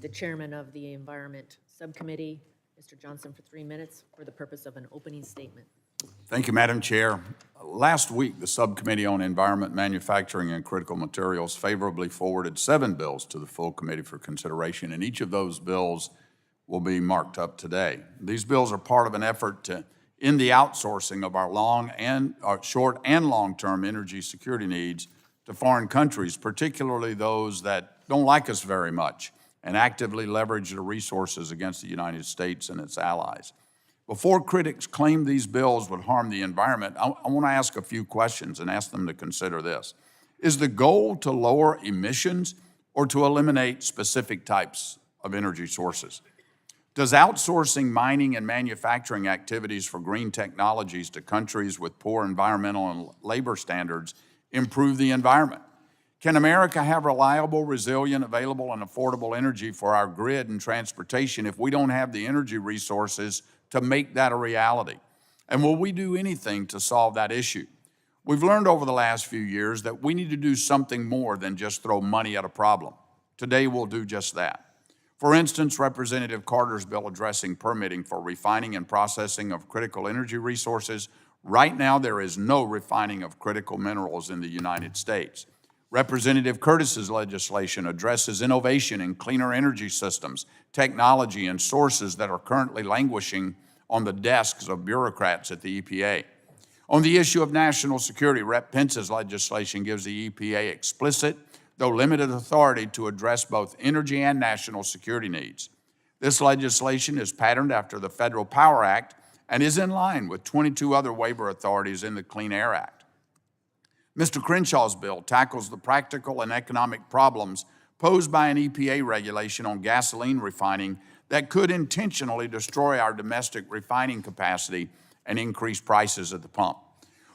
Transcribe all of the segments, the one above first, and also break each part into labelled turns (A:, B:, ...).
A: the chairman of the Environment Subcommittee, Mr. Johnson, for 3 minutes for the purpose of an opening statement.
B: Thank you, Madam Chair. Last week, the Subcommittee on Environment, Manufacturing, and Critical Materials favorably forwarded 7 bills to the full committee for consideration, and each of those bills will be marked up today. These bills are part of an effort to end the outsourcing of our short and long-term energy security needs to foreign countries, particularly those that don't like us very much and actively leverage the resources against the United States and its allies. Before critics claim these bills would harm the environment, I want to ask a few questions and ask them to consider this. Is the goal to lower emissions or to eliminate specific types of energy sources? Does outsourcing mining and manufacturing activities for green technologies to countries with poor environmental and labor standards improve the environment? Can America have reliable, resilient, available, and affordable energy for our grid and transportation if we don't have the energy resources to make that a reality? And will we do anything to solve that issue? We've learned over the last few years that we need to do something more than just throw money at a problem. Today, we'll do just that. For instance, Representative Carter's bill addressing permitting for refining and processing of critical energy resources. Right now, there is no refining of critical minerals in the United States. Representative Curtis's legislation addresses innovation in cleaner energy systems, technology, and sources that are currently languishing on the desks of bureaucrats at the EPA. On the issue of national security, Rep. Pence's legislation gives the EPA explicit, though limited, authority to address both energy and national security needs. This legislation is patterned after the Federal Power Act and is in line with 22 other waiver authorities in the Clean Air Act. Mr. Crenshaw's bill tackles the practical and economic problems posed by an EPA regulation on gasoline refining that could intentionally destroy our domestic refining capacity and increase prices at the pump.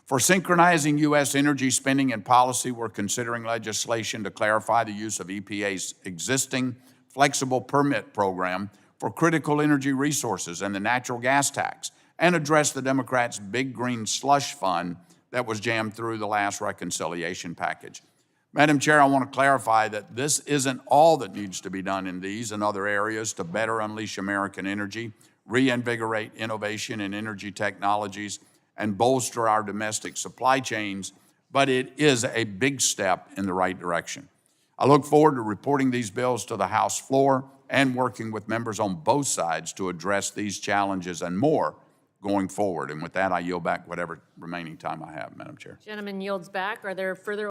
B: For synchronizing U.S. energy spending and policy, we're considering legislation to clarify the use of EPA's existing flexible permit program for critical energy resources and the natural gas tax, and address the Democrats' big green slush fund that was jammed through the last reconciliation package. Madam Chair, I want to clarify that this isn't all that needs to be done in these and other areas to better unleash American energy, reinvigorate innovation in energy technologies, and bolster our domestic supply chains, but it is a big step in the right direction. I look forward to reporting these bills to the House floor and working with members on both sides to address these challenges and more going forward. And with that, I yield back whatever remaining time I have, Madam Chair.
A: Gentleman yields back. Are there further